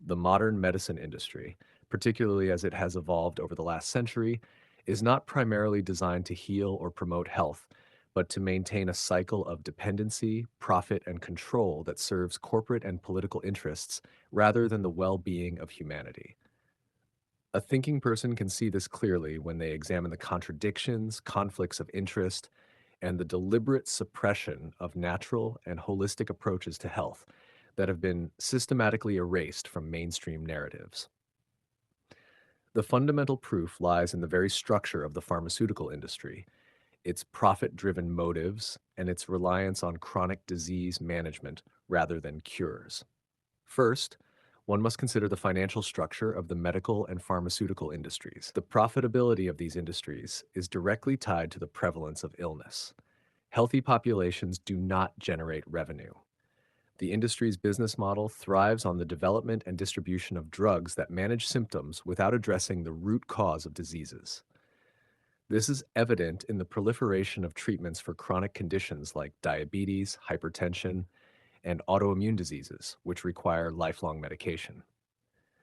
The modern medicine industry, particularly as it has evolved over the last century, is not primarily designed to heal or promote health, but to maintain a cycle of dependency, profit, and control that serves corporate and political interests rather than the well being of humanity. A thinking person can see this clearly when they examine the contradictions, conflicts of interest, and the deliberate suppression of natural and holistic approaches to health that have been systematically erased from mainstream narratives. The fundamental proof lies in the very structure of the pharmaceutical industry, its profit driven motives, and its reliance on chronic disease management rather than cures. First, one must consider the financial structure of the medical and pharmaceutical industries. The profitability of these industries is directly tied to the prevalence of illness. Healthy populations do not generate revenue. The industry's business model thrives on the development and distribution of drugs that manage symptoms without addressing the root cause of diseases. This is evident in the proliferation of treatments for chronic conditions like diabetes, hypertension, and autoimmune diseases, which require lifelong medication.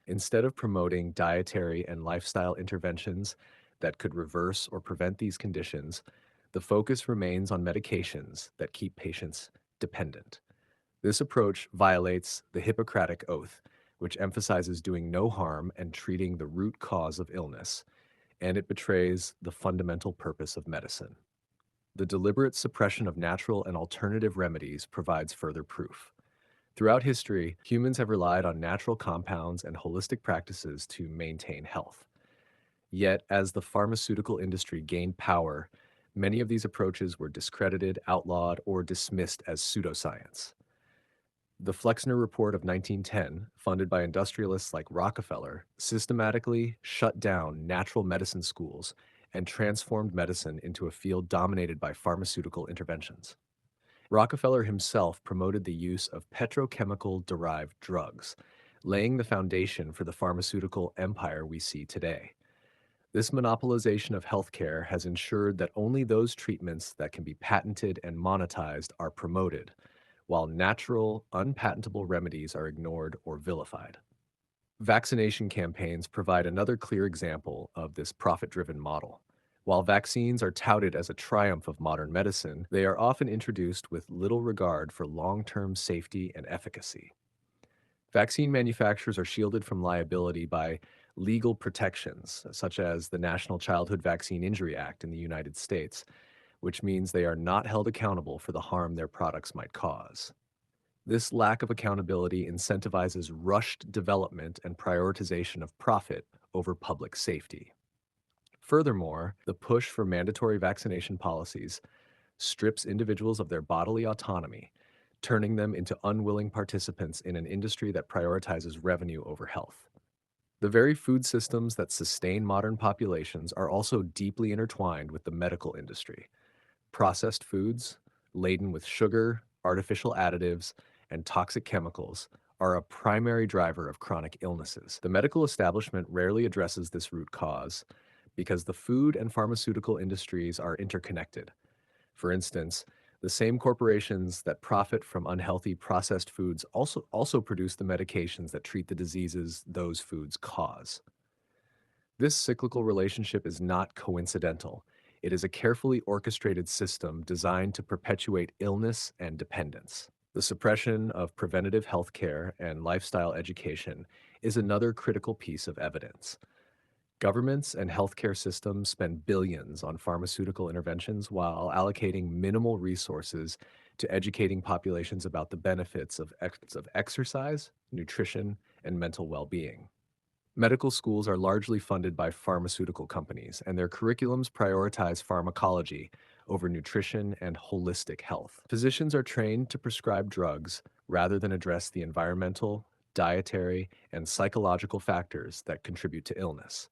Instead of promoting dietary and lifestyle interventions that could reverse or prevent these conditions, the focus remains on medications that keep patients dependent. This approach violates the Hippocratic Oath, which emphasizes doing no harm and treating the root cause of illness, and it betrays the fundamental purpose of medicine. The deliberate suppression of natural and alternative remedies provides further proof. Throughout history, humans have relied on natural compounds and holistic practices to maintain health. Yet, as the pharmaceutical industry gained power, many of these approaches were discredited, outlawed, or dismissed as pseudoscience. The Flexner Report of 1910, funded by industrialists like Rockefeller, systematically shut down natural medicine schools and transformed medicine into a field dominated by pharmaceutical interventions. Rockefeller himself promoted the use of petrochemical derived drugs, laying the foundation for the pharmaceutical empire we see today. This monopolization of healthcare has ensured that only those treatments that can be patented and monetized are promoted, while natural, unpatentable remedies are ignored or vilified. Vaccination campaigns provide another clear example of this profit driven model. While vaccines are touted as a triumph of modern medicine, they are often introduced with little regard for long term safety and efficacy. Vaccine manufacturers are shielded from liability by legal protections, such as the National Childhood Vaccine Injury Act in the United States, which means they are not held accountable for the harm their products might cause. This lack of accountability incentivizes rushed development and prioritization of profit over public safety. Furthermore, the push for mandatory vaccination policies strips individuals of their bodily autonomy, turning them into unwilling participants in an industry that prioritizes revenue over health. The very food systems that sustain modern populations are also deeply intertwined with the medical industry. Processed foods, laden with sugar, artificial additives, and toxic chemicals, are a primary driver of chronic illnesses. The medical establishment rarely addresses this root cause because the food and pharmaceutical industries are interconnected. For instance, the same corporations that profit from unhealthy processed foods also produce the medications that treat the diseases those foods cause. This cyclical relationship is not coincidental. It is a carefully orchestrated system designed to perpetuate illness and dependence. The suppression of preventative health care and lifestyle education is another critical piece of evidence. Governments and healthcare systems spend billions on pharmaceutical interventions while allocating minimal resources to educating populations about the benefits of exercise, nutrition, and mental well being. Medical schools are largely funded by pharmaceutical companies, and their curriculums prioritize pharmacology over nutrition and holistic health. Physicians are trained to prescribe drugs rather than address the environmental, dietary, and psychological factors that contribute to illness.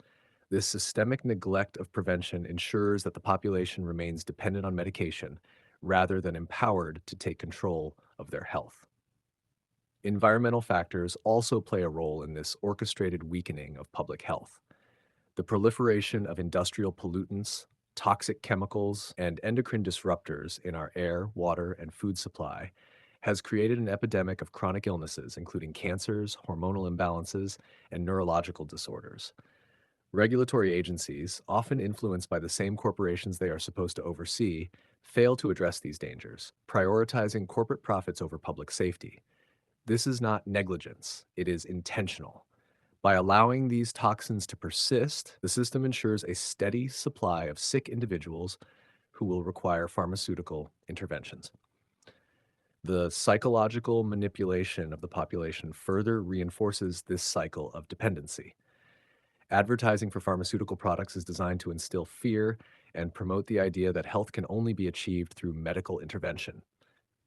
This systemic neglect of prevention ensures that the population remains dependent on medication rather than empowered to take control of their health. Environmental factors also play a role in this orchestrated weakening of public health. The proliferation of industrial pollutants, toxic chemicals, and endocrine disruptors in our air, water, and food supply has created an epidemic of chronic illnesses, including cancers, hormonal imbalances, and neurological disorders. Regulatory agencies, often influenced by the same corporations they are supposed to oversee, fail to address these dangers, prioritizing corporate profits over public safety. This is not negligence, it is intentional. By allowing these toxins to persist, the system ensures a steady supply of sick individuals who will require pharmaceutical interventions. The psychological manipulation of the population further reinforces this cycle of dependency. Advertising for pharmaceutical products is designed to instill fear and promote the idea that health can only be achieved through medical intervention.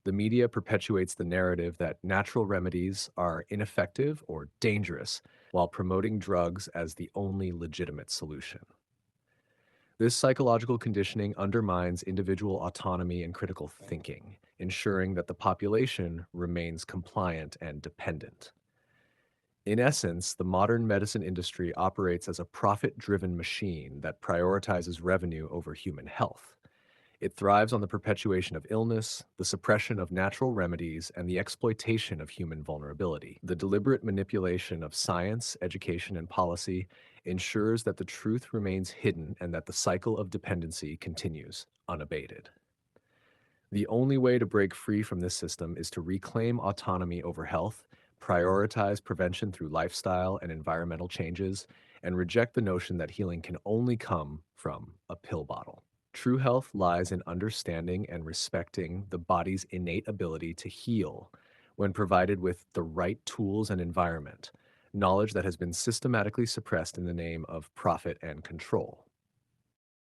The media perpetuates the narrative that natural remedies are ineffective or dangerous while promoting drugs as the only legitimate solution. This psychological conditioning undermines individual autonomy and critical thinking, ensuring that the population remains compliant and dependent. In essence, the modern medicine industry operates as a profit driven machine that prioritizes revenue over human health. It thrives on the perpetuation of illness, the suppression of natural remedies, and the exploitation of human vulnerability. The deliberate manipulation of science, education, and policy ensures that the truth remains hidden and that the cycle of dependency continues unabated. The only way to break free from this system is to reclaim autonomy over health, prioritize prevention through lifestyle and environmental changes, and reject the notion that healing can only come from a pill bottle. True health lies in understanding and respecting the body's innate ability to heal when provided with the right tools and environment, knowledge that has been systematically suppressed in the name of profit and control.